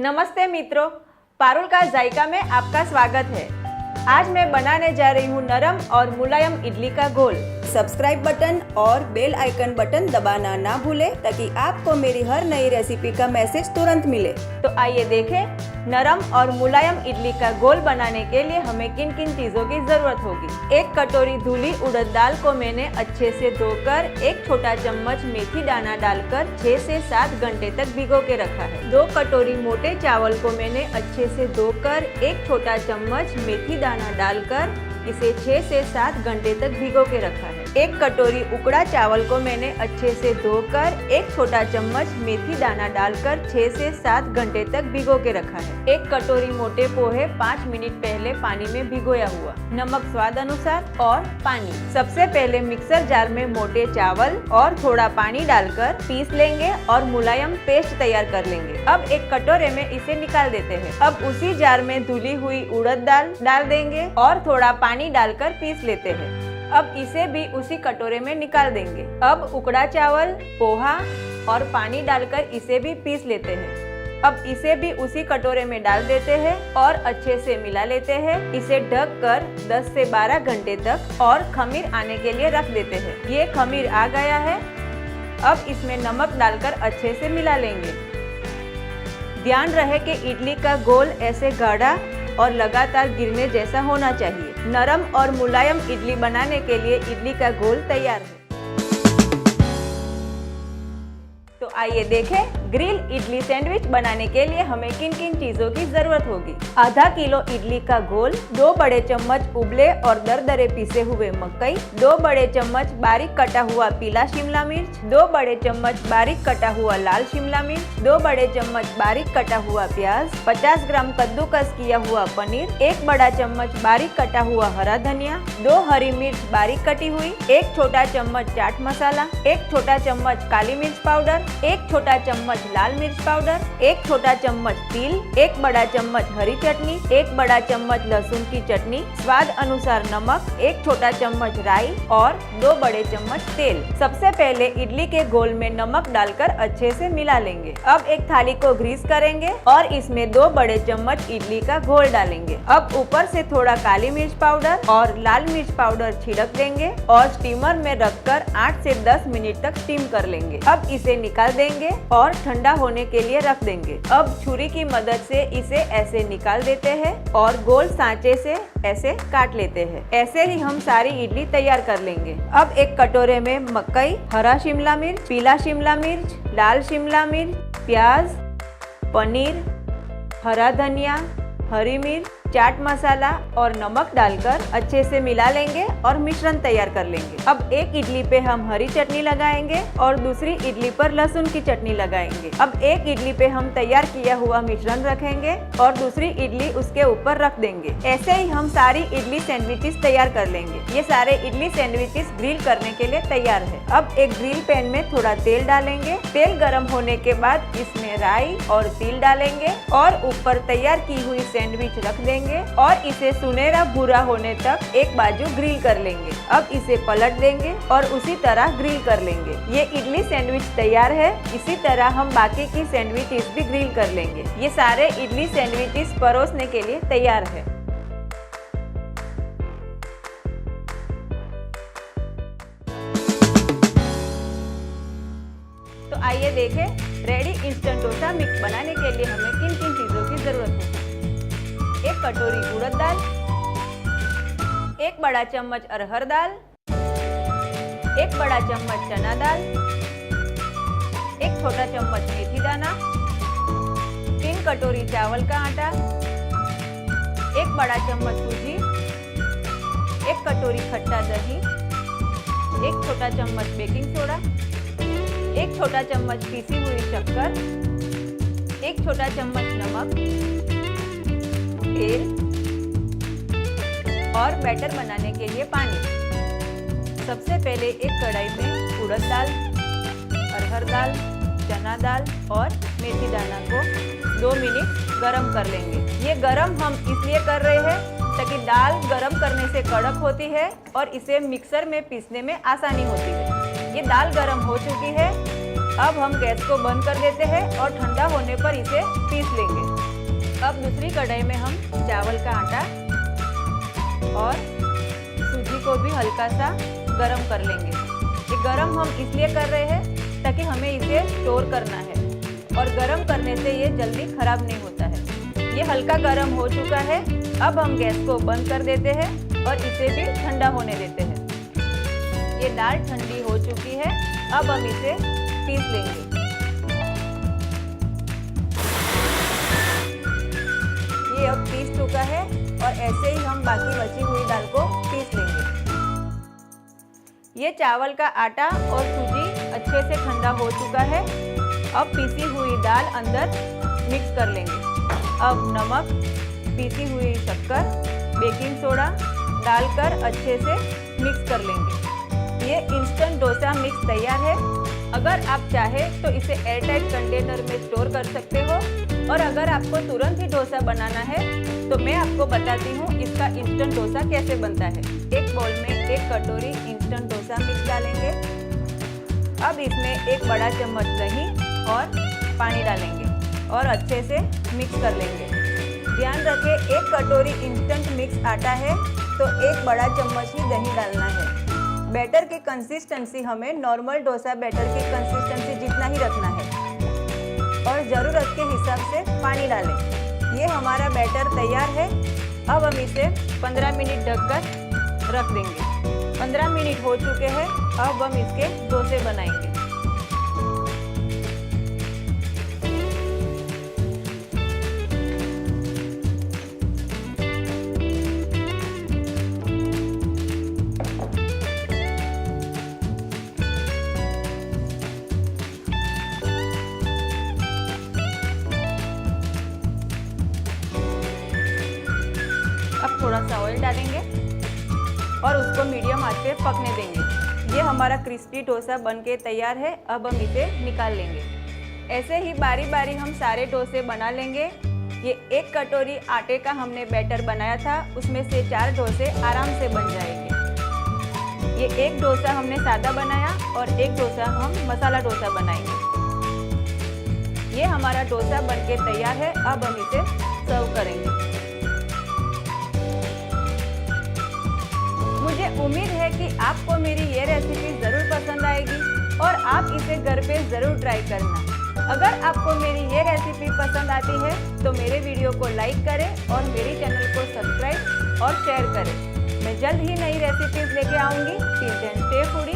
नमस्ते मित्रों, पारुल का जायका में आपका स्वागत है। आज मैं बनाने जा रही हूँ नरम और मुलायम इडली का घोल। सब्सक्राइब बटन और बेल आइकन बटन दबाना ना भूलें ताकि आपको मेरी हर नई रेसिपी का मैसेज तुरंत मिले। तो आइए देखें, नरम और मुलायम इडली का घोल बनाने के लिए हमें किन किन चीजों की जरूरत होगी। एक कटोरी धुली उड़द दाल को मैंने अच्छे से धोकर एक छोटा चम्मच मेथी दाना डालकर 6 से 7 घंटे तक भिगो के रखा है। 2 कटोरी मोटे चावल को मैंने अच्छे से धोकर एक छोटा चम्मच मेथी दाना डालकर इसे 6 से 7 घंटे तक भिगो के रखा है। 1 कटोरी उकड़ा चावल को मैंने अच्छे से धोकर एक छोटा चम्मच मेथी दाना डालकर 6 से 7 घंटे तक भिगो के रखा है। 1 कटोरी मोटे पोहे 5 मिनट पहले पानी में भिगोया हुआ। नमक स्वाद अनुसार और पानी। सबसे पहले मिक्सर जार में मोटे चावल और थोड़ा पानी डालकर पीस लेंगे और मुलायम पेस्ट तैयार कर लेंगे। अब एक कटोरे में इसे निकाल देते हैं। अब उसी जार में धुली हुई उड़द दाल डाल देंगे और थोड़ा पानी डालकर पीस लेते हैं। अब इसे भी उसी कटोरे में निकाल देंगे। अब उकड़ा चावल, पोहा और पानी डालकर इसे भी पीस लेते हैं। अब इसे भी उसी कटोरे में डाल देते हैं और अच्छे से मिला लेते हैं। इसे ढककर 10 से 12 घंटे तक और खमीर आने के लिए रख देते हैं। ये खमीर आ गया है। अब इसमें नमक डालकर अच्छे से मिला लेंगे। ध्यान रहे कि इडली का घोल ऐसे गाढ़ा और लगातार गिरने जैसा होना चाहिए। नरम और मुलायम इडली बनाने के लिए इडली का घोल तैयार है। तो आइए देखें, ग्रिल इडली सैंडविच बनाने के लिए हमें किन किन चीजों की जरूरत होगी। आधा किलो इडली का घोल, 2 बड़े चम्मच उबले और दरदरे पीसे हुए मकई, 2 बड़े चम्मच बारीक कटा हुआ पीला शिमला मिर्च, 2 बड़े चम्मच बारीक कटा हुआ लाल शिमला मिर्च, 2 बड़े चम्मच बारीक कटा हुआ प्याज, 50 ग्राम कद्दूकस किया हुआ पनीर, 1 बड़ा चम्मच बारीक कटा हुआ हरा धनिया, 2 हरी मिर्च बारीक कटी हुई, 1 छोटा चम्मच चाट मसाला, 1 छोटा चम्मच काली मिर्च पाउडर, 1 छोटा चम्मच लाल मिर्च पाउडर, 1 छोटा चम्मच तिल, 1 बड़ा चम्मच हरी चटनी, 1 बड़ा चम्मच लहसुन की चटनी, स्वाद अनुसार नमक, 1 छोटा चम्मच राई और 2 बड़े चम्मच तेल। सबसे पहले इडली के घोल में नमक डालकर अच्छे से मिला लेंगे। अब एक थाली को ग्रीस करेंगे और इसमें 2 बड़े चम्मच इडली का घोल डालेंगे। अब ऊपर से थोड़ा काली मिर्च पाउडर और लाल मिर्च पाउडर छिड़क देंगे और स्टीमर में रखकर 8 से 10 मिनट तक स्टीम कर लेंगे। अब इसे निकाल देंगे और ठंडा होने के लिए रख देंगे। अब छुरी की मदद से इसे ऐसे निकाल देते हैं और गोल सांचे से ऐसे काट लेते हैं। ऐसे ही हम सारी इडली तैयार कर लेंगे। अब एक कटोरे में मकई, हरा शिमला मिर्च, पीला शिमला मिर्च, लाल शिमला मिर्च, प्याज, पनीर, हरा धनिया, हरी मिर्च, चाट मसाला और नमक डालकर अच्छे से मिला लेंगे और मिश्रण तैयार कर लेंगे। अब एक इडली पे हम हरी चटनी लगाएंगे और दूसरी इडली पर लहसुन की चटनी लगाएंगे। अब एक इडली पे हम तैयार किया हुआ मिश्रण रखेंगे और दूसरी इडली उसके ऊपर रख देंगे। ऐसे ही हम सारी इडली सैंडविचेस तैयार कर लेंगे। ये सारे इडली सैंडविचेस ग्रिल करने के लिए तैयार है। अब एक ग्रिल पैन में थोड़ा तेल डालेंगे। तेल गर्म होने के बाद इसमें राई और तिल डालेंगे और ऊपर तैयार की हुई सैंडविच रख देंगे और इसे सुनहरा भूरा होने तक एक बाजू ग्रिल कर लेंगे। अब इसे पलट देंगे और उसी तरह ग्रिल कर लेंगे। ये इडली सैंडविच तैयार है। इसी तरह हम बाकी की सैंडविचेस भी ग्रिल कर लेंगे। ये सारे इडली सैंडविचेस परोसने के लिए तैयार है। तो आइए देखें, रेडी इंस्टेंट डोसा मिक्स बनाने के लिए हमें किन किन चीजों की जरूरत है। 1 कटोरी उड़द दाल, 1 बड़ा चम्मच अरहर दाल, 1 बड़ा चम्मच चना दाल, 1 छोटा चम्मच मेथी दाना, 3 कटोरी चावल का आटा, 1 बड़ा चम्मच सूजी, 1 कटोरी खट्टा दही, 1 छोटा चम्मच बेकिंग सोडा, 1 छोटा चम्मच पीसी हुई शक्कर, 1 छोटा चम्मच नमक, तेल और बैटर बनाने के लिए पानी। सबसे पहले एक कढ़ाई में उड़द दाल, अरहर दाल, चना दाल और मेथी दाना को 2 मिनट गरम कर लेंगे। ये गरम हम इसलिए कर रहे हैं ताकि दाल गरम करने से कड़क होती है और इसे मिक्सर में पीसने में आसानी होती है। ये दाल गरम हो चुकी है। अब हम गैस को बंद कर देते हैं और ठंडा होने पर इसे पीस लेंगे। अब दूसरी कढ़ाई में हम चावल का आटा और सूजी को भी हल्का सा गरम कर लेंगे। ये गरम हम इसलिए कर रहे हैं ताकि हमें इसे स्टोर करना है और गरम करने से ये जल्दी खराब नहीं होता है। ये हल्का गरम हो चुका है। अब हम गैस को बंद कर देते हैं और इसे भी ठंडा होने देते हैं। ये दाल ठंडी हो चुकी है। अब हम इसे पीस लेंगे। ये अब पीस चुका है और ऐसे ही हम बाकी बची हुई दाल को पीस लेंगे। ये चावल का आटा और सूजी अच्छे से ठंडा हो चुका है। अब पीसी हुई दाल अंदर मिक्स कर लेंगे। अब नमक, पीसी हुई शक्कर, बेकिंग सोडा डालकर अच्छे से मिक्स कर लेंगे। ये इंस्टेंट डोसा मिक्स तैयार है। अगर आप चाहें तो इसे एयरटाइट कंटेनर में स्टोर कर सकते हो और अगर आपको तुरंत ही डोसा बनाना है तो मैं आपको बताती हूँ इसका इंस्टेंट डोसा कैसे बनता है। एक बाउल में 1 कटोरी इंस्टेंट डोसा मिक्स डालेंगे। अब इसमें 1 बड़ा चम्मच दही और पानी डालेंगे और अच्छे से मिक्स कर लेंगे। ध्यान रखें 1 कटोरी इंस्टेंट मिक्स आटा है तो 1 बड़ा चम्मच ही दही डालना है। बैटर की कंसिस्टेंसी हमें नॉर्मल डोसा बैटर की कंसिस्टेंसी जितना ही रखना है और ज़रूरत के हिसाब से पानी डालें। ये हमारा बैटर तैयार है। अब हम इसे 15 मिनट ढककर रख देंगे। 15 मिनट हो चुके हैं। अब हम इसके डोसे बनाएंगे। अब थोड़ा सा ऑयल डालेंगे और उसको मीडियम आंच पे पकने देंगे। ये हमारा क्रिस्पी डोसा बनके तैयार है। अब हम इसे निकाल लेंगे। ऐसे ही बारी बारी हम सारे डोसे बना लेंगे। ये 1 कटोरी आटे का हमने बैटर बनाया था, उसमें से 4 डोसे आराम से बन जाएंगे। ये 1 डोसा हमने सादा बनाया और 1 डोसा हम मसाला डोसा बनाएंगे। ये हमारा डोसा बनके तैयार है। अब हम इसे सर्व करेंगे। मुझे उम्मीद है कि आपको मेरी ये रेसिपी ज़रूर पसंद आएगी और आप इसे घर पे ज़रूर ट्राई करना। अगर आपको मेरी ये रेसिपी पसंद आती है तो मेरे वीडियो को लाइक करें और मेरे चैनल को सब्सक्राइब और शेयर करें। मैं जल्द ही नई रेसिपीज़ लेके आऊँगी। Till then stay foodie.